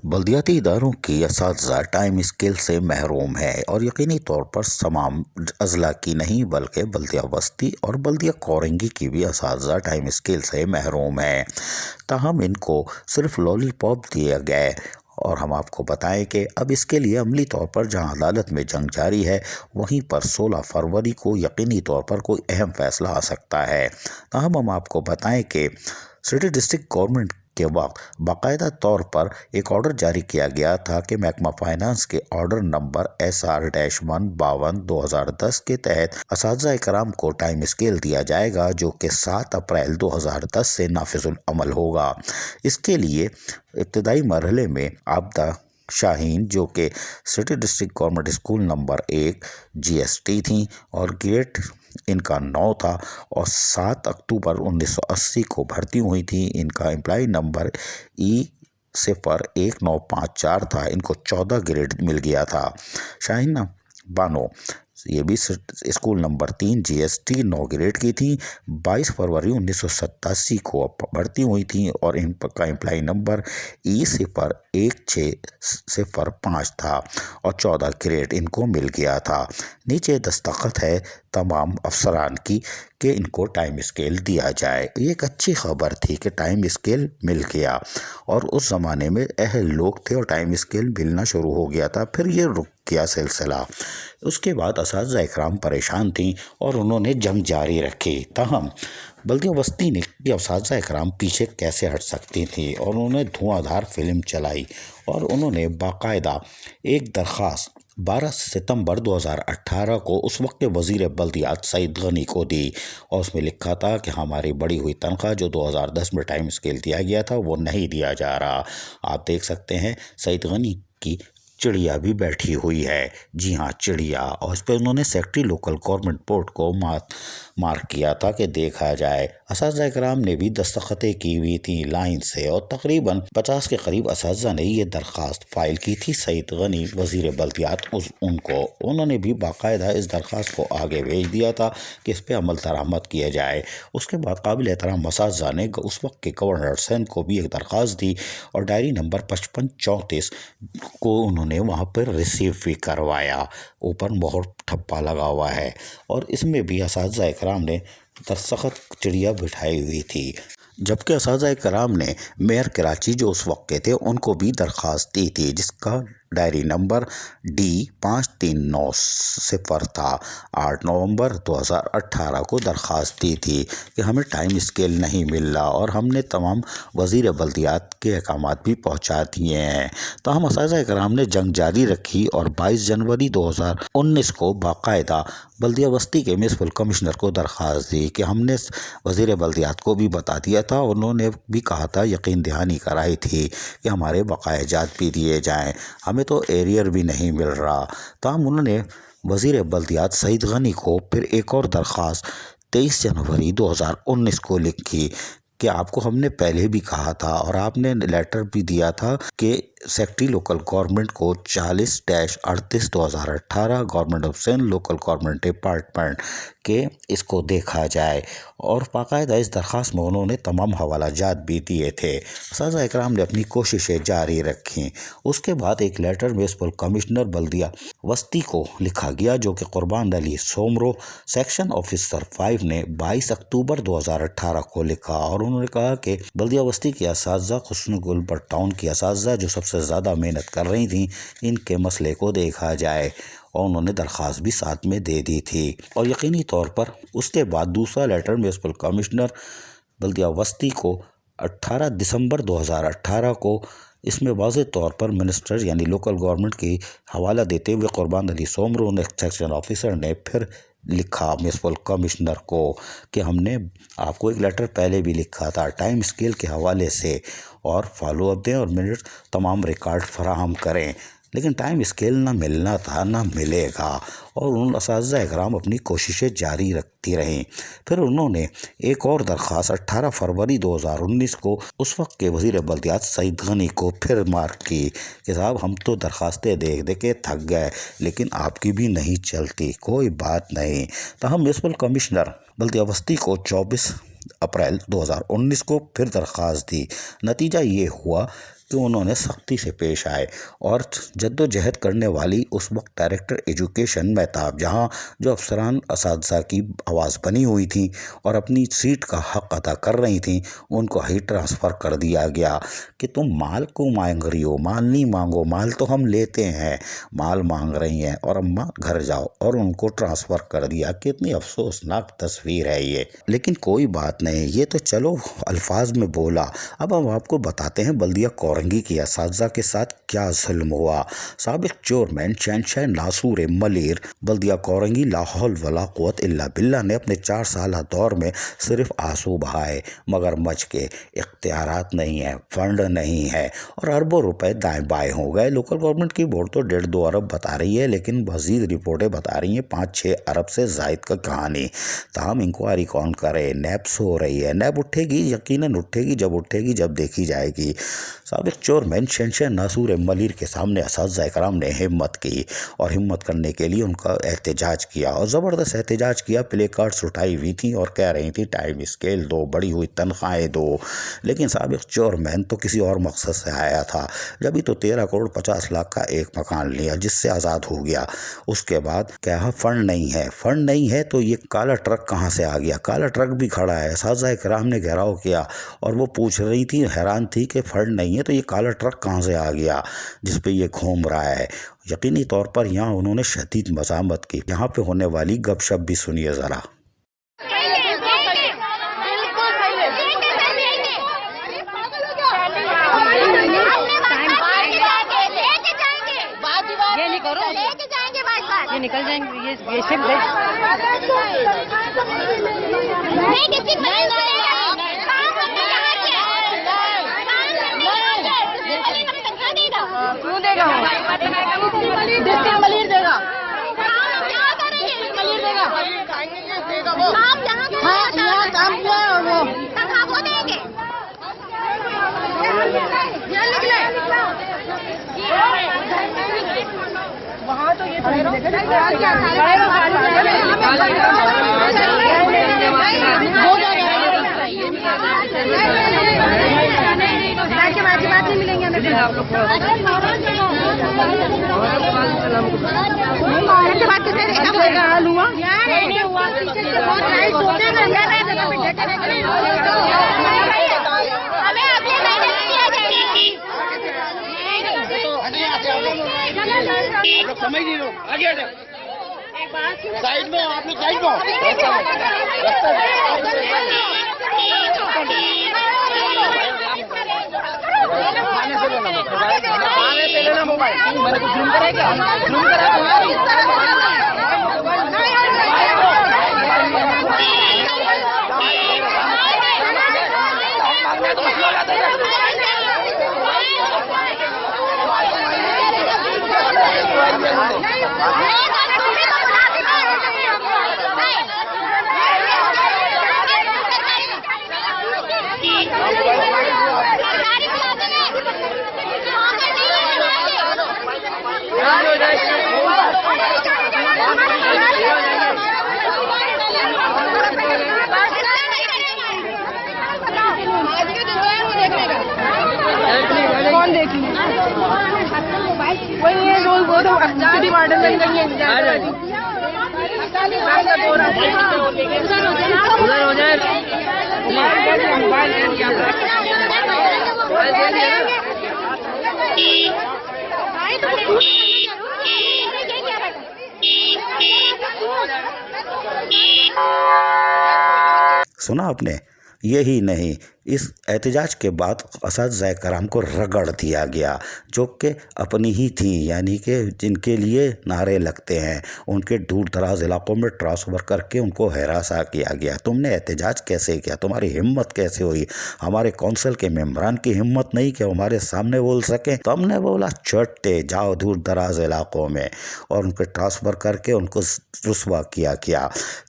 بلدیاتی اداروں کی اساتذہ ٹائم اسکیل سے محروم ہے اور یقینی طور پر تمام اضلاع کی نہیں بلکہ بلدیہ وسطی اور بلدیہ کورنگی کی بھی اساتذہ ٹائم اسکیل سے محروم ہیں۔ تاہم ان کو صرف لالی پاپ دیا گیا اور ہم آپ کو بتائیں کہ اب اس کے لیے عملی طور پر جہاں عدالت میں جنگ جاری ہے وہیں پر 16 فروری کو یقینی طور پر کوئی اہم فیصلہ آ سکتا ہے۔ تاہم ہم آپ کو بتائیں کہ سٹی ڈسٹرکٹ گورنمنٹ کے وقت باقاعدہ طور پر ایک آرڈر جاری کیا گیا تھا کہ محکمہ فائنانس کے آرڈر نمبر SR-152 2010 کے تحت اساتذہ کرام کو ٹائم اسکیل دیا جائے گا جو کہ 7 اپریل 2010 سے نافذ العمل ہوگا۔ اس کے لیے ابتدائی مرحلے میں عابدہ شاہین جو کہ city district government school number 1 GST تھیں اور گریڈ ان کا 9 تھا اور 7 اکتوبر 1980 کو بھرتی ہوئی تھی۔ ان کا امپلائی نمبر E01954 تھا۔ ان کو 14 گریڈ مل گیا تھا۔ شاہین بانو یہ بھی اسکول نمبر 3 GST 9 گریڈ کی تھیں، 22 فروری 1987 کو بھرتی ہوئی تھیں اور ان کا امپلائی نمبر E01605 تھا اور 14 گریڈ ان کو مل گیا تھا۔ نیچے دستخط ہے تمام افسران کی کہ ان کو ٹائم اسکیل دیا جائے۔ یہ ایک اچھی خبر تھی کہ ٹائم اسکیل مل گیا اور اس زمانے میں اہل لوگ تھے اور ٹائم اسکیل ملنا شروع ہو گیا تھا، پھر یہ رک گیا سلسلہ۔ اس کے بعد اساتذہ اکرام پریشان تھیں اور انہوں نے جنگ جاری رکھی۔ تاہم بلدیہ وسطی نے کہ اساتذہ اکرام پیچھے کیسے ہٹ سکتی تھیں اور انہوں نے دھواں دھار فلم چلائی اور انہوں نے باقاعدہ ایک درخواست 12 ستمبر 2018 کو اس وقت کے وزیر بلدیات سعید غنی کو دی اور اس میں لکھا تھا کہ ہماری بڑھی ہوئی تنخواہ جو 2010 میں ٹائم اسکیل دیا گیا تھا وہ نہیں دیا جا رہا۔ آپ دیکھ سکتے ہیں سعید غنی کی چڑیا بھی بیٹھی ہوئی ہے، جی ہاں چڑیا، اور اس پہ انہوں نے سیکٹری لوکل گورنمنٹ بورڈ کو مارک کیا تھا کہ دیکھا جائے۔ اساتذہ اکرام نے بھی دستخطیں کی ہوئی تھی لائن سے اور تقریباً 50 کے قریب اساتذہ نے یہ درخواست فائل کی تھی سعید غنی وزیر بلدیات ان کو۔ انہوں نے بھی باقاعدہ اس درخواست کو آگے بھیج دیا تھا کہ اس پہ عمل درآمد کیا جائے۔ اس کے بعد قابل احترام اساتذہ نے اس وقت کے گورنر سندھ کو بھی ایک درخواست دی اور ڈائری نمبر 5534 کو انہوں نے وہاں پر ریسیو بھی کروایا، اوپر مہر ٹھپا لگا ہوا ہے، اور اس میں بھی اساتذہ اکرام نے دستخط چڑیا بٹھائی ہوئی تھی۔ جبکہ اساتذہ کرام نے میئر کراچی جو اس وقت کے تھے ان کو بھی درخواست دی تھی جس کا ڈائری نمبر D5390 تھا۔ 8 نومبر 2018 کو درخواست دی تھی کہ ہمیں ٹائم اسکیل نہیں مل رہا اور ہم نے تمام وزیر بلدیات کے احکامات بھی پہنچا دیے ہیں۔ تاہم اساتذہ کرام نے جنگ جاری رکھی اور 22 جنوری 2019 کو باقاعدہ بلدیہ وسطی کے میونسپل کمشنر کو درخواست دی کہ ہم نے وزیر بلدیات کو بھی بتا دیا تھا، انہوں نے بھی کہا تھا، یقین دہانی کرائی تھی کہ ہمارے بقایا جات بھی دیے جائیں، ہمیں تو ایریئر بھی نہیں مل رہا۔ تاہم انہوں نے وزیر بلدیات سعید غنی کو پھر ایک اور درخواست 23 جنوری 2019 کو لکھی کہ آپ کو ہم نے پہلے بھی کہا تھا اور آپ نے لیٹر بھی دیا تھا کہ سیکٹری لوکل گورنمنٹ کو 40-38/2018 government of Sindh local government department کہ اس کو دیکھا جائے، اور باقاعدہ اس درخواست میں انہوں نے تمام حوالہ جات بھی دیے تھے۔ اساتذہ اکرام نے اپنی کوششیں جاری رکھیں۔ اس کے بعد ایک لیٹر میونسپل کمشنر بلدیہ وسطی کو لکھا گیا جو کہ قربان علی سومرو سیکشن آفیسر 5 نے 22 اکتوبر 2018 کو لکھا اور انہوں نے کہا کہ بلدیہ وسطی کے اساتذہ خصوصاً گلبرگ ٹاؤن کی اساتذہ جو سب سے زیادہ محنت کر رہی تھیں ان کے مسئلے کو دیکھا جائے، اور انہوں نے درخواست بھی ساتھ میں دے دی تھی۔ اور یقینی طور پر اس کے بعد دوسرا لیٹر میونسپل کمشنر بلدیہ وسطی کو 18 دسمبر 2018 کو، اس میں واضح طور پر منسٹر یعنی لوکل گورنمنٹ کی حوالہ دیتے ہوئے قربان علی سومرو نے سیکشن آفیسر نے پھر لکھا میونسپل کمشنر کو کہ ہم نے آپ کو ایک لیٹر پہلے بھی لکھا تھا ٹائم اسکیل کے حوالے سے، اور فالو اپ دیں اور منٹ تمام ریکارڈ فراہم کریں، لیکن ٹائم اسکیل نہ ملنا تھا نہ ملے گا، اور ان اساتذہ اکرام اپنی کوششیں جاری رکھتی رہیں۔ پھر انہوں نے ایک اور درخواست 18 فروری 2019 کو اس وقت کے وزیر بلدیات سعید غنی کو پھر مارک کی کہ صاحب ہم تو درخواستیں دیکھ دے کے تھک گئے لیکن آپ کی بھی نہیں چلتی، کوئی بات نہیں۔ تاہم میونسپل کمشنر بلدیہ وسطی کو 24 اپریل 2019 کو پھر درخواست دی۔ نتیجہ یہ ہوا کہ انہوں نے سختی سے پیش آئے اور جدوجہد کرنے والی اس وقت ڈائریکٹر ایجوکیشن مہتاب جہاں جو افسران اساتذہ کی آواز بنی ہوئی تھیں اور اپنی سیٹ کا حق ادا کر رہی تھیں، ان کو ہی ٹرانسفر کر دیا گیا کہ تم مال کو مانگ رہی ہو، مال نہیں مانگو، مال تو ہم لیتے ہیں، مال مانگ رہی ہیں اور اماں گھر جاؤ، اور ان کو ٹرانسفر کر دیا۔ کتنی افسوسناک تصویر ہے یہ، لیکن کوئی بات نہیں، یہ تو چلو الفاظ میں بولا۔ اب ہم آپ کو بتاتے ہیں بلدیہ کورنگی کے اساتذہ کے ساتھ کیا ظلم ہوا۔ سابق چیئرمین شہنشاہ ناصور ملیر بلدیہ کورنگی لا حول ولا قوت الا باللہ نے اپنے 4 سالہ دور میں صرف آنسو بہائے، مگر مچ کے اختیارات نہیں ہیں، فنڈ نہیں ہے اور اربوں روپے دائیں بائیں ہو گئے۔ لوکل گورنمنٹ کی بورڈ تو 1.5-2 ارب بتا رہی ہے، لیکن مزید رپورٹیں بتا رہی ہیں 5-6 ارب سے زائد کا کہانی۔ تاہم انکوائری کون کرے؟ نیب سو رہی ہے، نیب اٹھے گی، یقیناً اٹھے گی، جب دیکھی جائے گی۔ سابق چیئرمین شہنشاہ ناصور ملیر کے سامنے اساتذہ کرام نے ہمت کی اور ہمت کرنے کے لیے ان کا احتجاج کیا اور زبردست احتجاج کیا۔ پلے کارڈز اٹھائی ہوئی تھیں اور کہہ رہی تھیں ٹائم اسکیل دو، بڑی ہوئی تنخواہیں دو، لیکن سابق چیئرمین تو کسی اور مقصد سے آیا تھا۔ جبھی تو 13 کروڑ 50 لاکھ کا ایک مکان لیا جس سے آزاد ہو گیا۔ اس کے بعد کہا فنڈ نہیں ہے تو یہ کالا ٹرک کہاں سے آ گیا؟ کالا ٹرک بھی کھڑا ہے۔ اساتذہ کرام نے گھیراؤ کیا اور وہ پوچھ رہی تھی، حیران تھی کہ فنڈ نہیں ہے تو یہ کالا ٹرک کہاں سے آ گیا جس پہ یہ گھوم رہا ہے۔ یقینی طور پر یہاں انہوں نے شدید مزاحمت کی۔ یہاں پہ ہونے والی گپ شپ بھی سنیے ذرا۔ یہ نکل جائیں گے، یہ شپ کیوں دے گا؟ ملیر دے گا، یہاں کام کیا ہے اور وہ دیں گے۔ وہاں تو یہ بات نہیں ملیں گے ہمیں۔ سمجھ نہیں لو آگے سائڈ میں، آپ لوگ سائڈ میں موبائل میرے کو زوم کرے گا، زوم کون دیکھی وہی ہے جو وہ تو سٹی ماڈل بن گئی ہے۔ سنا آپ نے؟ یہی نہیں، اس احتجاج کے بعد اساتذہ کرام کو رگڑ دیا گیا جو کہ اپنی ہی تھیں، یعنی کہ جن کے لیے نعرے لگتے ہیں، ان کے دور دراز علاقوں میں ٹرانسفر کر کے ان کو ہراساں کیا گیا۔ تم نے احتجاج کیسے کیا؟ تمہاری ہمت کیسے ہوئی؟ ہمارے کونسل کے ممبران کی ہمت نہیں کہ ہمارے سامنے بول سکیں؟ تو ہم نے بولا چٹے جاؤ دور دراز علاقوں میں، اور ان کے ٹرانسفر کر کے ان کو رسوا کیا۔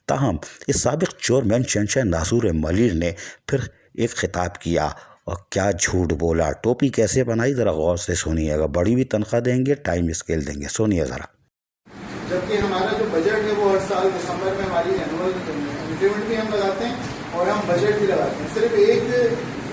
تاہم اس سابق چیئرمین شہنشاہ ناصور ملیر نے پھر ایک خطاب کیا اور کیا جھوٹ بولا، ٹوپی کیسے بنائی، ذرا غور سے سنیے گا۔ بڑی بھی تنخواہ دیں گے، ٹائم اسکیل دیں گے، سنیے ذرا۔ جبکہ ہمارا جو بجٹ ہے وہ ہر سال دسمبر میں ہماری اینول انکریمنٹ بھی ہم لگاتے ہیں اور ہم بجٹ بھی لگاتے ہیں۔ صرف ایک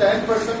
10%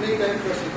15%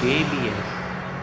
KBS